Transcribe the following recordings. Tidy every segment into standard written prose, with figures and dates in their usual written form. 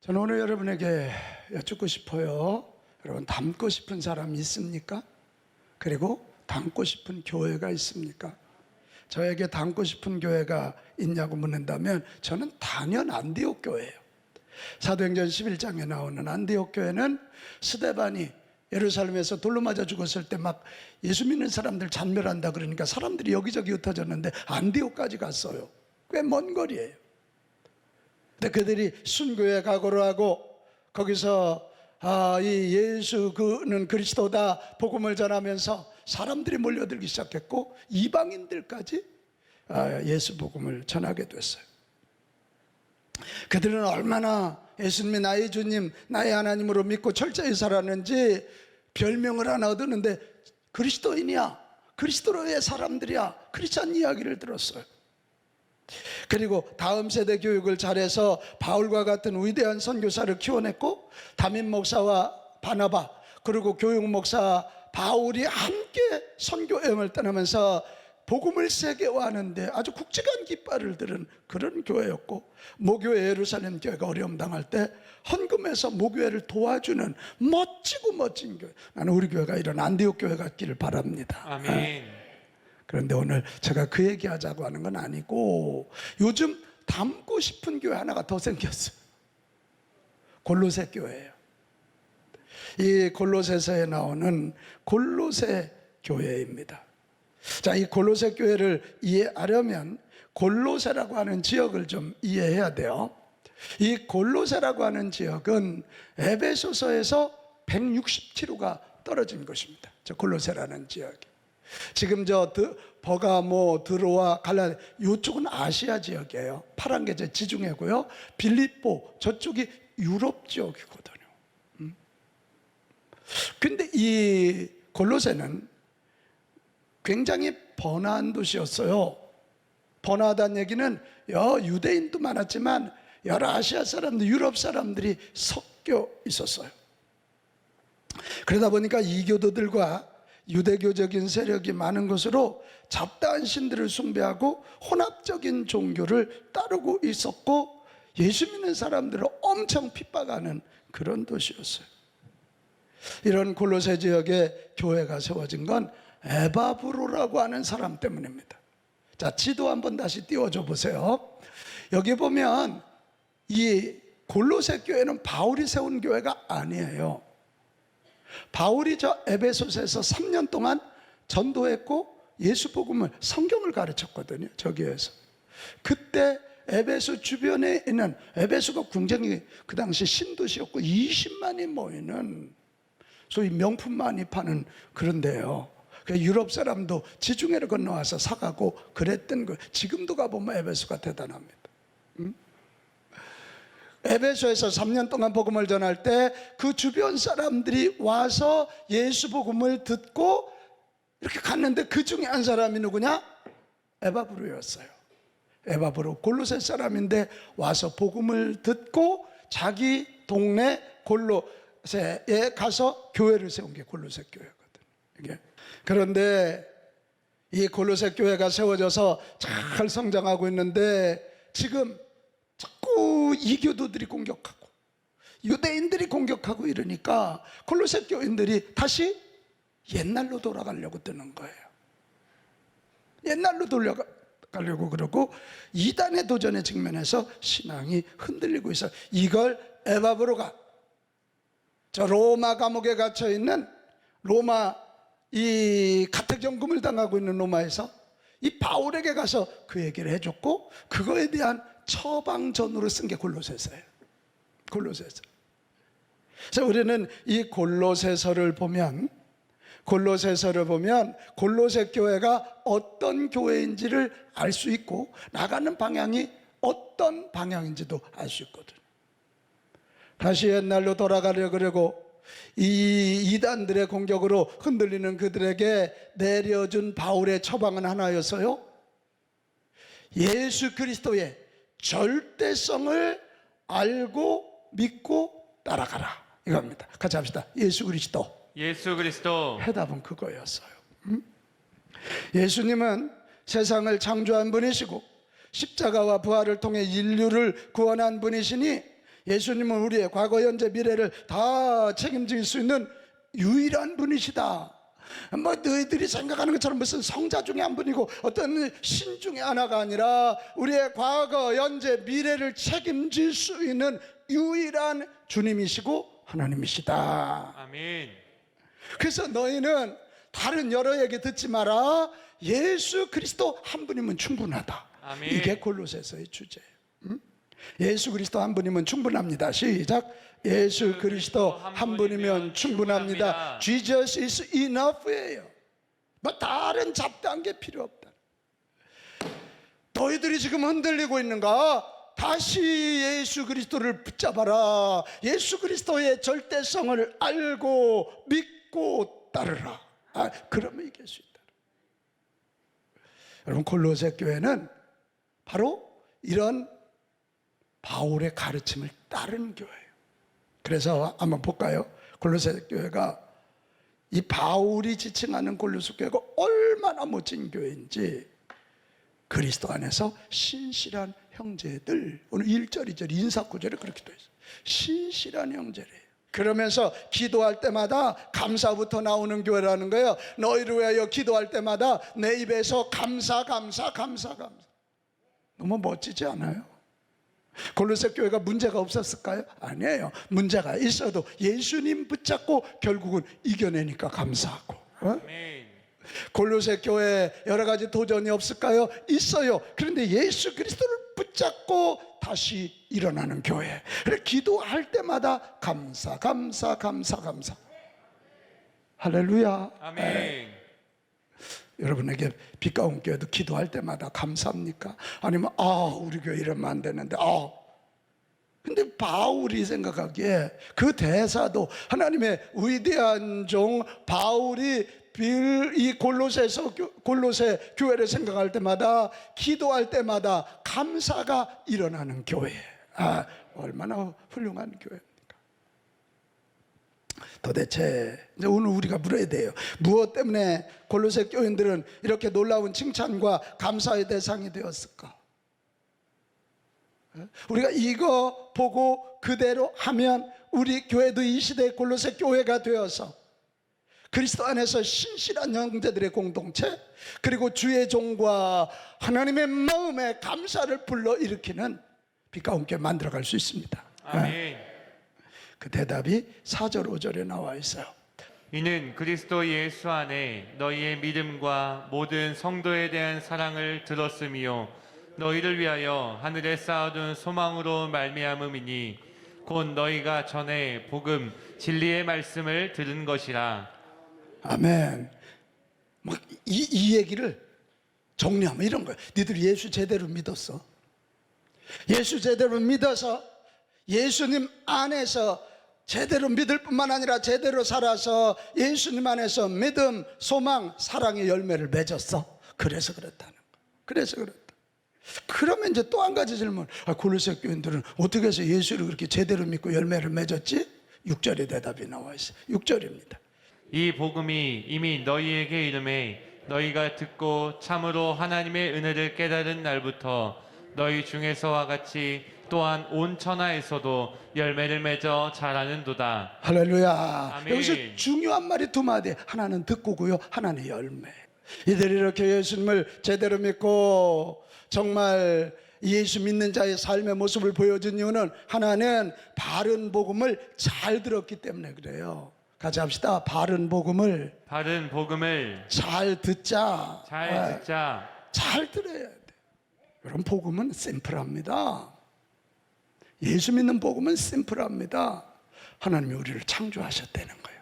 저는 오늘 여러분에게 여쭙고 싶어요. 여러분, 닮고 싶은 사람이 있습니까? 그리고 닮고 싶은 교회가 있습니까? 저에게 닮고 싶은 교회가 있냐고 묻는다면 저는 단연 안디옥 교회예요. 사도행전 11장에 나오는 안디옥 교회는 스데반이 예루살렘에서 돌로 맞아 죽었을 때 막 예수 믿는 사람들 잔멸한다 그러니까 사람들이 여기저기 흩어졌는데 안디옥까지 갔어요. 꽤 먼 거리예요. 근데 그들이 순교에 각오를 하고 거기서 이 예수 그는 그리스도다 복음을 전하면서 사람들이 몰려들기 시작했고 이방인들까지 예수 복음을 전하게 됐어요. 그들은 얼마나 예수님이 나의 주님, 나의 하나님으로 믿고 철저히 살았는지 별명을 하나 얻었는데 그리스도인이야, 그리스도로의 사람들이야, 크리스찬 이야기를 들었어요. 그리고 다음 세대 교육을 잘해서 바울과 같은 위대한 선교사를 키워냈고 담임 목사와 바나바 그리고 교육 목사 바울이 함께 선교 여행을 떠나면서 복음을 세계화하는데 아주 굵직한 깃발을 들은 그런 교회였고, 모교회 예루살렘 교회가 어려움 당할 때 헌금해서 모교회를 도와주는 멋지고 멋진 교회. 나는 우리 교회가 이런 안디옥 교회 같기를 바랍니다. 아멘. 그런데 오늘 제가 그 얘기하자고 하는 건 아니고, 요즘 닮고 싶은 교회 하나가 더 생겼어요. 골로새 교회예요. 이 골로새서에 나오는 골로새 교회입니다. 자, 이 골로새 교회를 이해하려면 골로새라고 하는 지역을 좀 이해해야 돼요. 이 골로새라고 하는 지역은 에베소서에서 160km가 떨어진 곳입니다. 저 골로새라는 지역이. 지금 저 버가모, 드로아, 갈라 이쪽은 아시아 지역이에요. 파란 게 저 지중해고요. 빌립보 저쪽이 유럽 지역이거든요. 근데 이 골로새는 굉장히 번화한 도시였어요. 번화하다는 얘기는 유대인도 많았지만 여러 아시아 사람들, 유럽 사람들이 섞여 있었어요. 그러다 보니까 이교도들과 유대교적인 세력이 많은 것으로 잡다한 신들을 숭배하고 혼합적인 종교를 따르고 있었고, 예수 믿는 사람들을 엄청 핍박하는 그런 도시였어요. 이런 골로새 지역에 교회가 세워진 건 에바브로라고 하는 사람 때문입니다. 자, 지도 한번 다시 띄워줘 보세요. 여기 보면 이 골로새 교회는 바울이 세운 교회가 아니에요. 바울이 저 에베소서에서 3년 동안 전도했고 예수 복음을, 성경을 가르쳤거든요. 저기에서. 그때 에베소 주변에 있는, 에베소가 굉장히 그 당시 신도시였고 20만이 모이는 소위 명품 많이 파는 그런 데요. 유럽 사람도 지중해를 건너와서 사가고 그랬던 거예요. 지금도 가보면 에베소가 대단합니다. 에베소에서 3년 동안 복음을 전할 때 그 주변 사람들이 와서 예수 복음을 듣고 이렇게 갔는데 그 중에 한 사람이 누구냐? 에바브로였어요. 에바브로 골로새 사람인데 와서 복음을 듣고 자기 동네 골로새에 가서 교회를 세운 게 골로새 교회거든요. 이게. 그런데 이 골로새 교회가 세워져서 잘 성장하고 있는데 지금 자꾸 이교도들이 공격하고 유대인들이 공격하고 이러니까 골로새 교인들이 다시 옛날로 돌아가려고 뜨는 거예요. 옛날로 돌아가려고 그러고 이단의 도전에 직면해서 신앙이 흔들리고 있어요. 이걸 에바브로가 저 로마 감옥에 갇혀 있는 로마, 이 가택연금을 당하고 있는 로마에서 이 바울에게 가서 그 얘기를 해줬고, 그거에 대한 처방전으로 쓴 게 골로새서예요. 골로새서. 그래서 우리는 이 골로새서를 보면 골로새 교회가 어떤 교회인지를 알 수 있고 나가는 방향이 어떤 방향인지도 알 수 있거든요. 다시 옛날로 돌아가려 그러고 이 이단들의 공격으로 흔들리는 그들에게 내려준 바울의 처방은 하나였어요. 예수 그리스도의 절대성을 알고 믿고 따라가라, 이겁니다. 같이 합시다. 예수 그리스도. 예수 그리스도. 해답은 그거였어요. 예수님은 세상을 창조한 분이시고 십자가와 부활을 통해 인류를 구원한 분이시니 예수님은 우리의 과거, 현재, 미래를 다 책임질 수 있는 유일한 분이시다. 뭐 너희들이 생각하는 것처럼 무슨 성자 중에 한 분이고 어떤 신 중에 하나가 아니라 우리의 과거, 현재, 미래를 책임질 수 있는 유일한 주님이시고 하나님이시다. 아멘. 그래서 너희는 다른 여러 얘기 듣지 마라. 예수 그리스도 한 분이면 충분하다. 아멘. 이게 골로새서의 주제예요. 예수 그리스도 한 분이면 충분합니다. 시작. 예수 그리스도 한 분이면 충분합니다. Jesus is enough예요. 뭐 다른 잡다한 게 필요 없다. 너희들이 지금 흔들리고 있는가? 다시 예수 그리스도를 붙잡아라. 예수 그리스도의 절대성을 알고 믿고 따르라. 그러면 이길 수 있다. 여러분, 골로새 교회는 바로 이런 바울의 가르침을 따르는 교회예요. 그래서 한번 볼까요? 골로새 교회가 이 바울이 지칭하는 골로새 교회가 얼마나 멋진 교회인지. 그리스도 안에서 신실한 형제들, 오늘 1절 2절 인사구절에 그렇게 되어 있어요. 신실한 형제래요. 그러면서 기도할 때마다 감사부터 나오는 교회라는 거예요. 너희를 위하여 기도할 때마다 내 입에서 감사. 너무 멋지지 않아요? 골로새 교회가 문제가 없었을까요? 아니에요. 문제가 있어도 예수님 붙잡고 결국은 이겨내니까 감사하고. 아멘. 골로새 교회에 여러 가지 도전이 없을까요? 있어요. 그런데 예수 그리스도를 붙잡고 다시 일어나는 교회. 그래서 기도할 때마다 감사. 할렐루야. 아멘. 여러분에게 빛가운 교회도 기도할 때마다 감사합니까? 아니면 우리 교회 이러면 안 되는데 근데 바울이 생각하기에 그 대사도 하나님의 위대한 종 바울이 이 골로새 교회를 생각할 때마다 기도할 때마다 감사가 일어나는 교회. 얼마나 훌륭한 교회입니까? 도대체 이제 오늘 우리가 물어야 돼요. 무엇 때문에 골로새 교인들은 이렇게 놀라운 칭찬과 감사의 대상이 되었을까? 우리가 이거 보고 그대로 하면 우리 교회도 이 시대의 골로새 교회가 되어서 그리스도 안에서 신실한 형제들의 공동체, 그리고 주의 종과 하나님의 마음에 감사를 불러일으키는 빛가운 교회 만들어갈 수 있습니다. 아멘. 그 대답이 4절 5절에 나와 있어요. 이는 그리스도 예수 안에 너희의 믿음과 모든 성도에 대한 사랑을 들었으며 너희를 위하여 하늘에 쌓아둔 소망으로 말미암음이니 곧 너희가 전에 복음 진리의 말씀을 들은 것이라. 아멘. 이 얘기를 정리하면 이런 거예요. 니들이 예수 제대로 믿었어. 예수 제대로 믿어서 예수님 안에서 제대로 믿을 뿐만 아니라 제대로 살아서 예수님 안에서 믿음, 소망, 사랑의 열매를 맺었어. 그래서 그렇다는 거. 그래서 그렇다. 그러면 이제 또 한 가지 질문. 골로새 교인들은 어떻게 해서 예수를 그렇게 제대로 믿고 열매를 맺었지? 6절의 대답이 나와 있어요. 6절입니다. 이 복음이 이미 너희에게 이름에 너희가 듣고 참으로 하나님의 은혜를 깨달은 날부터 너희 중에서와 같이 또한 온 천하에서도 열매를 맺어 자라는도다. 할렐루야. 아멘. 여기서 중요한 말이 두 마디. 하나는 듣고고요, 하나는 열매. 이들이 이렇게 예수님을 제대로 믿고 정말 예수 믿는 자의 삶의 모습을 보여준 이유는 하나는 바른 복음을 잘 들었기 때문에 그래요. 같이 합시다. 바른 복음을 잘 듣자. 잘 들어야 돼. 여러분, 복음은 심플합니다. 예수 믿는 복음은 심플합니다. 하나님이 우리를 창조하셨다는 거예요.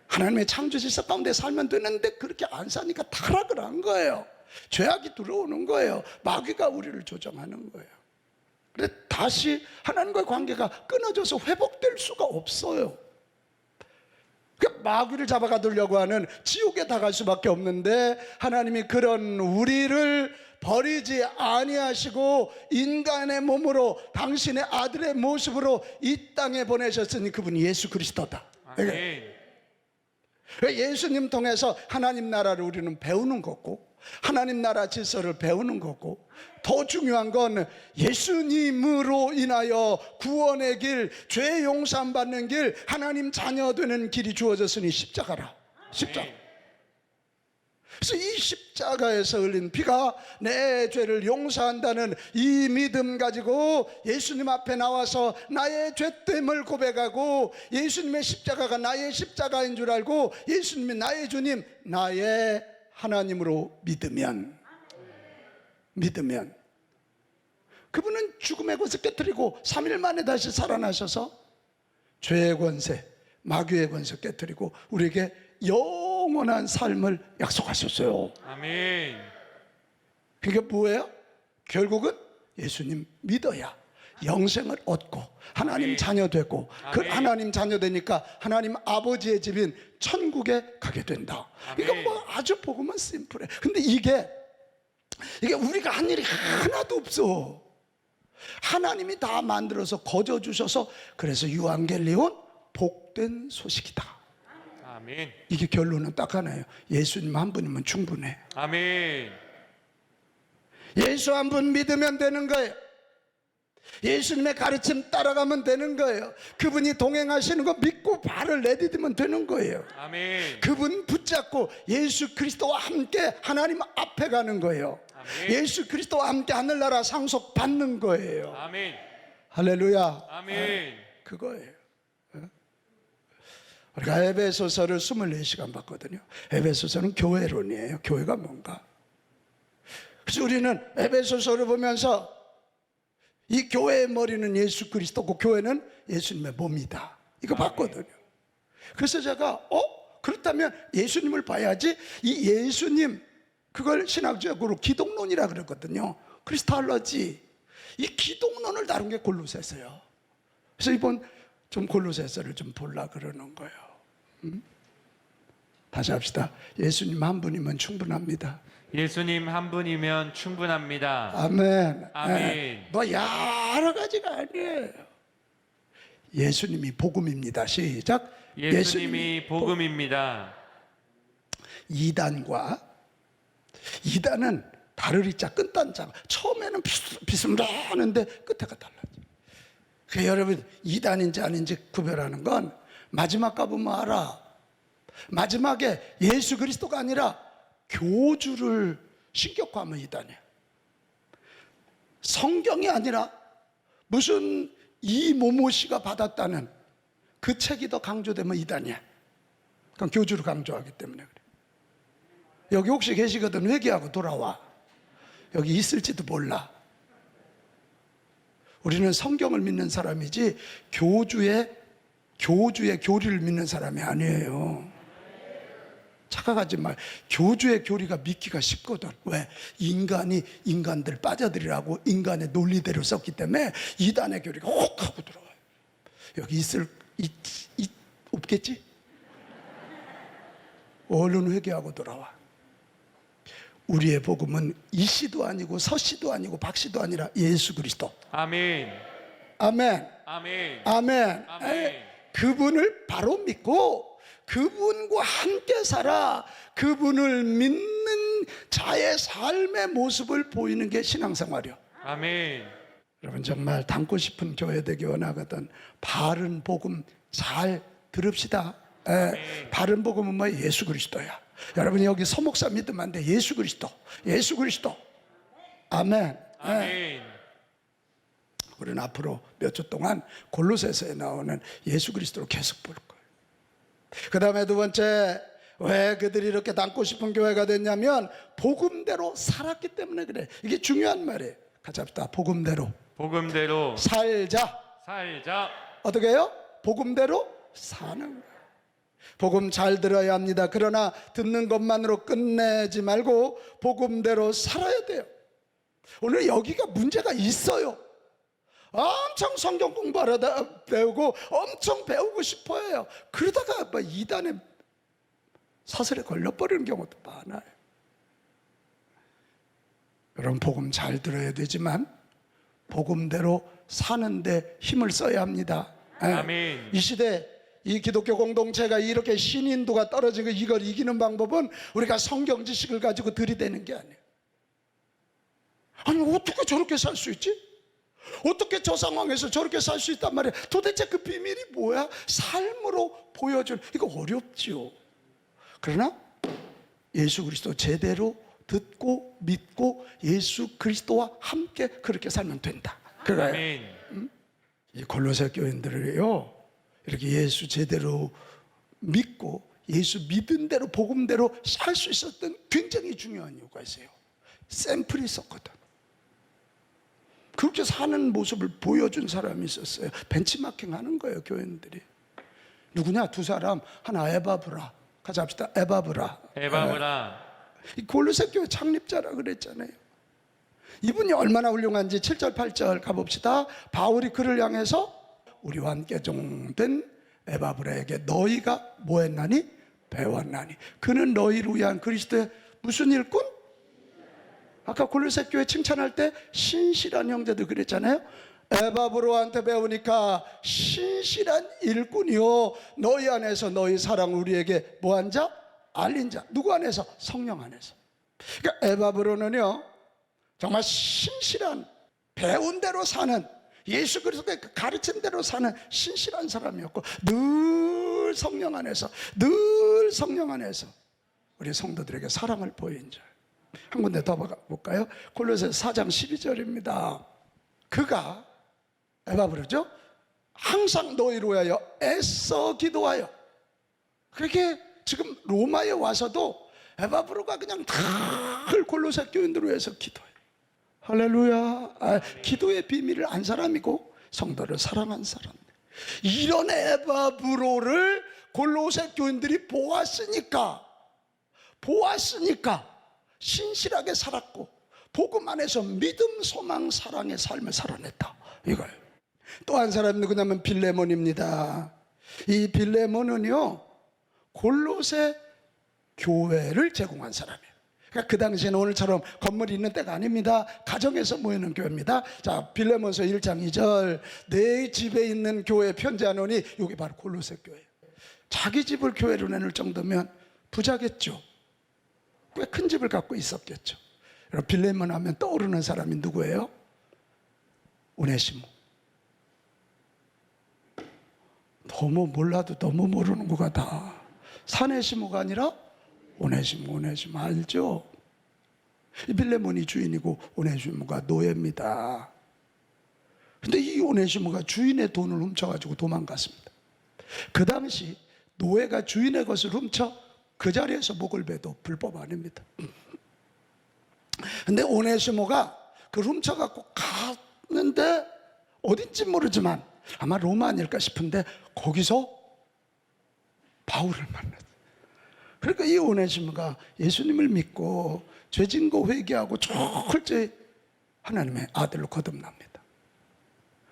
하나님의 창조질서 가운데 살면 되는데 그렇게 안 사니까 타락을 한 거예요. 죄악이 들어오는 거예요. 마귀가 우리를 조정하는 거예요. 그래서 다시 하나님과의 관계가 끊어져서 회복될 수가 없어요. 마귀를 잡아가두려고 하는 지옥에 다갈 수밖에 없는데 하나님이 그런 우리를 버리지 아니하시고 인간의 몸으로 당신의 아들의 모습으로 이 땅에 보내셨으니 그분이 예수 그리스도다. 아멘. 예수님 통해서 하나님 나라를 우리는 배우는 거고 하나님 나라 질서를 배우는 거고, 더 중요한 건 예수님으로 인하여 구원의 길, 죄 용서함 받는 길, 하나님 자녀 되는 길이 주어졌으니 십자가라. 십자가. 그래서 이 십자가에서 흘린 피가 내 죄를 용서한다는 이 믿음 가지고 예수님 앞에 나와서 나의 죄됨을 고백하고, 예수님의 십자가가 나의 십자가인 줄 알고 예수님이 나의 주님, 나의 하나님으로 믿으면 그분은 죽음의 것을 깨뜨리고 3일 만에 다시 살아나셔서 죄의 권세, 마귀의 권세 깨뜨리고 우리에게 영원한 삶을 약속하셨어요. 아멘. 그게 뭐예요? 결국은 예수님 믿어야 영생을 얻고 하나님 자녀 되고, 그 아멘. 하나님 자녀 되니까 하나님 아버지의 집인 천국에 가게 된다. 이거 뭐 아주 복음은 심플해. 근데 이게 우리가 한 일이 하나도 없어. 하나님이 다 만들어서 거저 주셔서, 그래서 유앙겔리온 복된 소식이다. 아멘. 이게 결론은 딱 하나예요. 예수님 한 분이면 충분해. 아멘. 예수 한 분 믿으면 되는 거예요. 예수님의 가르침 따라가면 되는 거예요. 그분이 동행하시는 거 믿고 발을 내디디면 되는 거예요. 아멘. 그분 붙잡고 예수 그리스도와 함께 하나님 앞에 가는 거예요. 아멘. 예수 그리스도와 함께 하늘나라 상속 받는 거예요. 아멘. 할렐루야. 아멘. 그거예요. 우리가 에베소서를 24시간 봤거든요. 에베소서는 교회론이에요. 교회가 뭔가. 그래서 우리는 에베소서를 보면서 이 교회의 머리는 예수 그리스도고 교회는 예수님의 몸이다, 이거 봤거든요. 그래서 제가 그렇다면 예수님을 봐야지. 이 예수님, 그걸 신학적으로 기독론이라 그랬거든요. 크리스탈러지. 이 기독론을 다룬 게 골로새서예요. 그래서 이번 좀 골로새서를 좀 보려 그러는 거예요. 다시 합시다. 예수님 한 분이면 충분합니다. 예수님 한 분이면 충분합니다. 아멘. 아멘. 뭐 여러 가지가 아니에요. 예수님이 복음입니다. 시작. 예수님이 복음입니다. 이단은 다르리자 끈단자가 처음에는 비슷하는데 끝에가 달라져. 그 여러분, 이단인지 아닌지 구별하는 건 마지막 가보면 알아. 마지막에 예수 그리스도가 아니라 교주를 신격화하면 이단이야. 성경이 아니라 무슨 이모모 씨가 받았다는 그 책이 더 강조되면 이단이야. 그럼 교주를 강조하기 때문에 그래. 여기 혹시 계시거든 회개하고 돌아와. 여기 있을지도 몰라. 우리는 성경을 믿는 사람이지 교주의 교리를 믿는 사람이 아니에요. 착각하지 말. 교주의 교리가 믿기가 쉽거든. 왜? 인간이 인간들 빠져들이라고 인간의 논리대로 썼기 때문에 이단의 교리가 혹 하고 들어와요. 여기 없겠지? 얼른 회개하고 돌아와. 우리의 복음은 이씨도 아니고 서씨도 아니고 박씨도 아니라 예수 그리스도. 아멘. 아멘. 아멘. 아멘. 아멘. 그분을 바로 믿고 그분과 함께 살아 그분을 믿는 자의 삶의 모습을 보이는 게 신앙생활이요. 아멘. 여러분 정말 닮고 싶은 교회 되기 원하거든. 바른 복음 잘 들읍시다. 바른 복음은 뭐 예수 그리스도야. 여러분 여기 서목사 믿으면 안 돼. 예수 그리스도. 예수 그리스도. 아멘. 아멘. 우리는 앞으로 몇 주 동안 골로새서에 나오는 예수 그리스도로 계속 볼 거예요. 그 다음에 두 번째, 왜 그들이 이렇게 닮고 싶은 교회가 됐냐면 복음대로 살았기 때문에 그래. 이게 중요한 말이에요. 같이 합시다. 복음대로 살자. 어떻게 해요? 복음대로 사는 거예요. 복음 잘 들어야 합니다. 그러나 듣는 것만으로 끝내지 말고 복음대로 살아야 돼요. 오늘 여기가 문제가 있어요. 엄청 성경 공부하다 배우고 엄청 배우고 싶어 해요. 그러다가 뭐 이단의 사슬에 걸려버리는 경우도 많아요. 여러분 복음 잘 들어야 되지만 복음대로 사는데 힘을 써야 합니다. 아멘. 이 시대 이 기독교 공동체가 이렇게 신인도가 떨어지고 이걸 이기는 방법은 우리가 성경 지식을 가지고 들이대는 게 아니에요. 아니 어떻게 저렇게 살 수 있지? 어떻게 저 상황에서 저렇게 살 수 있단 말이야? 도대체 그 비밀이 뭐야? 삶으로 보여줄, 이거 어렵죠. 그러나 예수 그리스도 제대로 듣고 믿고 예수 그리스도와 함께 그렇게 살면 된다. 그거예요. 아멘. 이 골로새 교인들을요, 이렇게 예수 제대로 믿고 예수 믿은 대로 복음대로 살 수 있었던 굉장히 중요한 이유가 있어요. 샘플이 있었거든. 그렇게 사는 모습을 보여준 사람이 있었어요. 벤치마킹 하는 거예요, 교인들이. 누구냐? 두 사람. 하나 에바브라. 같이 합시다. 에바브라. 이 골로새 교회 창립자라 그랬잖아요. 이분이 얼마나 훌륭한지 7절 8절 가봅시다. 바울이 그를 향해서 우리와 함께 종된 에바브라에게 너희가 뭐 했나니? 배웠나니. 그는 너희를 위한 그리스도의 무슨 일꾼? 아까 골로새 교회 칭찬할 때 신실한 형제들 그랬잖아요. 에바브로한테 배우니까 신실한 일꾼이요, 너희 안에서 너희 사랑 우리에게 뭐한 자? 알린 자. 누구 안에서? 성령 안에서. 그러니까 에바브로는요 정말 신실한, 배운 대로 사는, 예수 그리스도의 그 가르친 대로 사는 신실한 사람이었고, 늘 성령 안에서 우리 성도들에게 사랑을 보인 자. 한 군데 더 볼까요? 골로새 4장 12절입니다. 그가, 에바브로죠, 항상 너희로 위하여 애써 기도하여. 그렇게 지금 로마에 와서도 에바브로가 그냥 늘 골로새 교인들을 위해서 기도해요. 할렐루야. 기도의 비밀을 안 사람이고 성도를 사랑한 사람. 이런 에바브로를 골로새 교인들이 보았으니까 신실하게 살았고 복음 안에서 믿음, 소망, 사랑의 삶을 살아냈다, 이거예요. 또 한 사람이 누구냐면 빌레몬입니다. 이 빌레몬은요 골로새 교회를 제공한 사람이에요. 그러니까 그 당시에는 오늘처럼 건물이 있는 때가 아닙니다. 가정에서 모이는 교회입니다. 자, 빌레몬서 1장 2절, 내 집에 있는 교회 편지하노니, 여기 바로 골로새 교회예요. 자기 집을 교회로 내놓을 정도면 부자겠죠. 꽤 큰 집을 갖고 있었겠죠. 여러분, 빌레몬 하면 떠오르는 사람이 누구예요? 오네시모. 너무 몰라도 너무 모르는 것 같아. 사네시모가 아니라 오네시모 알죠? 이 빌레몬이 주인이고 오네시모가 노예입니다. 근데 이 오네시모가 주인의 돈을 훔쳐가지고 도망갔습니다. 그 당시 노예가 주인의 것을 훔쳐 그 자리에서 목을 베도 불법 아닙니다. 근데 오네시모가 그 훔쳐갖고 갔는데 어딘지 모르지만 아마 로마 아닐까 싶은데 거기서 바울을 만났어요. 그러니까 이 오네시모가 예수님을 믿고 죄진거 회개하고 철저히 하나님의 아들로 거듭납니다.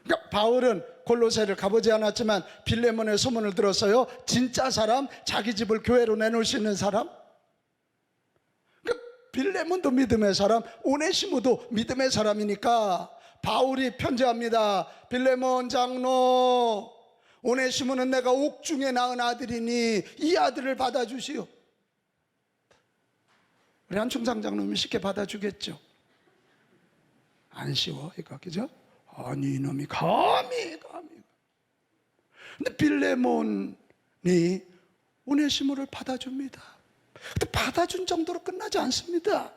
그러니까 바울은 골로새를 가보지 않았지만 빌레몬의 소문을 들었어요. 진짜 사람, 자기 집을 교회로 내놓을 수 있는 사람. 그러니까 빌레몬도 믿음의 사람, 오네시모도 믿음의 사람이니까 바울이 편지합니다. 빌레몬 장로, 오네시모는 내가 옥중에 낳은 아들이니 이 아들을 받아주시오. 우리 한충상 장로님이 쉽게 받아주겠죠? 안 쉬워 이거, 그죠? 아니 이놈이 감히. 근데 빌레몬이 오네시모를 받아줍니다. 근데 받아준 정도로 끝나지 않습니다.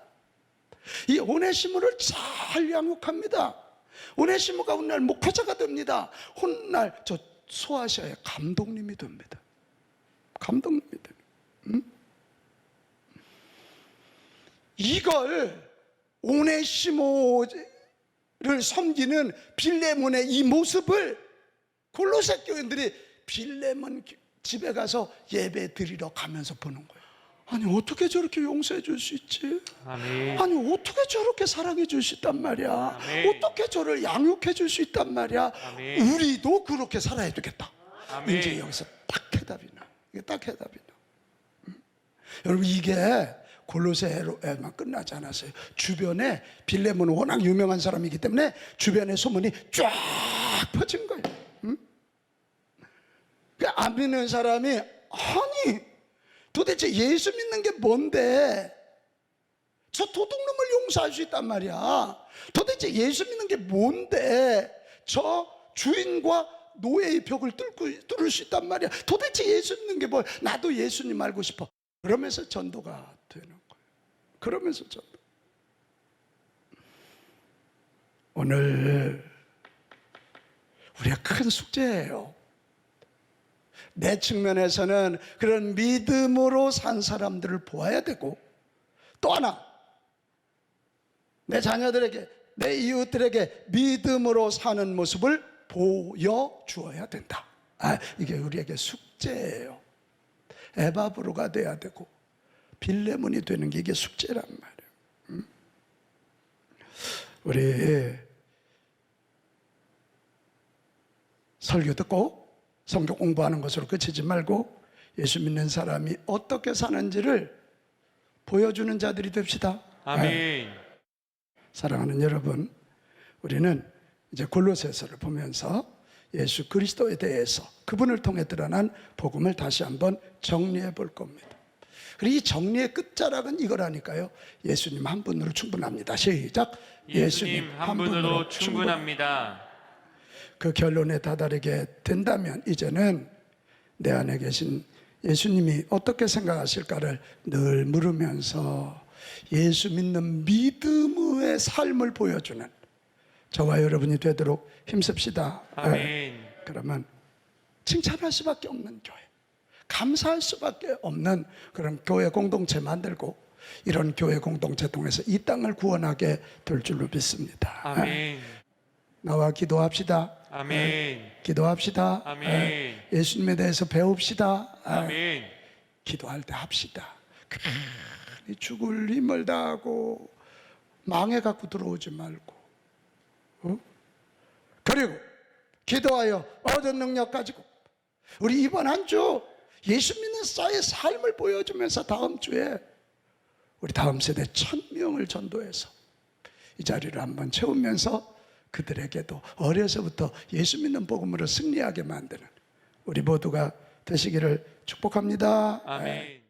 이 오네시모를 잘 양육합니다. 오네시모가 훗날 목회자가 됩니다. 훗날 저 소아시아의 감독님이 됩니다. 감독님이 됩니다. 이걸 오네시모를 섬기는 빌레몬의 이 모습을 골로새 교인들이 빌레몬 집에 가서 예배 드리러 가면서 보는 거예요. 아니 어떻게 저렇게 용서해 줄 수 있지? 아멘. 아니 어떻게 저렇게 사랑해 줄 수 있단 말이야? 아멘. 어떻게 저를 양육해 줄 수 있단 말이야? 아멘. 우리도 그렇게 살아야 되겠다. 아멘. 이제 여기서 딱 해답이 나. 이게 딱 해답이 나. 여러분, 이게 골로새에만 끝나지 않았어요. 주변에 빌레몬은 워낙 유명한 사람이기 때문에 주변에 소문이 쫙 퍼진 거예요. 그 안 믿는 사람이 아니 도대체 예수 믿는 게 뭔데? 저 도둑놈을 용서할 수 있단 말이야. 도대체 예수 믿는 게 뭔데? 저 주인과 노예의 벽을 뚫을 수 있단 말이야. 도대체 예수 믿는 게 뭐? 나도 예수님 알고 싶어. 그러면서 전도가 되는 거예요. 그러면서 전도. 오늘 우리가 큰 숙제예요. 내 측면에서는 그런 믿음으로 산 사람들을 보아야 되고, 또 하나 내 자녀들에게, 내 이웃들에게 믿음으로 사는 모습을 보여주어야 된다. 이게 우리에게 숙제예요. 에바브로가 돼야 되고 빌레몬이 되는 게 이게 숙제란 말이에요. 우리 설교 듣고 성경 공부하는 것으로 그치지 말고 예수 믿는 사람이 어떻게 사는지를 보여주는 자들이 됩시다. 아멘. 사랑하는 여러분, 우리는 이제 골로새서를 보면서 예수 그리스도에 대해서 그분을 통해 드러난 복음을 다시 한번 정리해 볼 겁니다. 그리고 이 정리의 끝자락은 이거라니까요. 예수님 한 분으로 충분합니다. 시작. 예수님 한 분으로 충분합니다. 그 결론에 다다르게 된다면 이제는 내 안에 계신 예수님이 어떻게 생각하실까를 늘 물으면서 예수 믿는 믿음의 삶을 보여주는 저와 여러분이 되도록 힘씁시다. 아멘. 그러면 칭찬할 수밖에 없는 교회, 감사할 수밖에 없는 그런 교회 공동체 만들고 이런 교회 공동체 통해서 이 땅을 구원하게 될 줄로 믿습니다. 아멘. 나와 기도합시다. 아멘. 기도합시다. 아멘. 예수님에 대해서 배웁시다. 아멘. 기도할 때 합시다. 괜히 죽을 힘을 다하고 망해 갖고 들어오지 말고, 그리고 기도하여 얻은 능력 가지고 우리 이번 한 주 예수 믿는 자의 삶을 보여주면서 다음 주에 우리 다음 세대 1000명을 전도해서 이 자리를 한번 채우면서 그들에게도 어려서부터 예수 믿는 복음으로 승리하게 만드는 우리 모두가 되시기를 축복합니다. 아멘.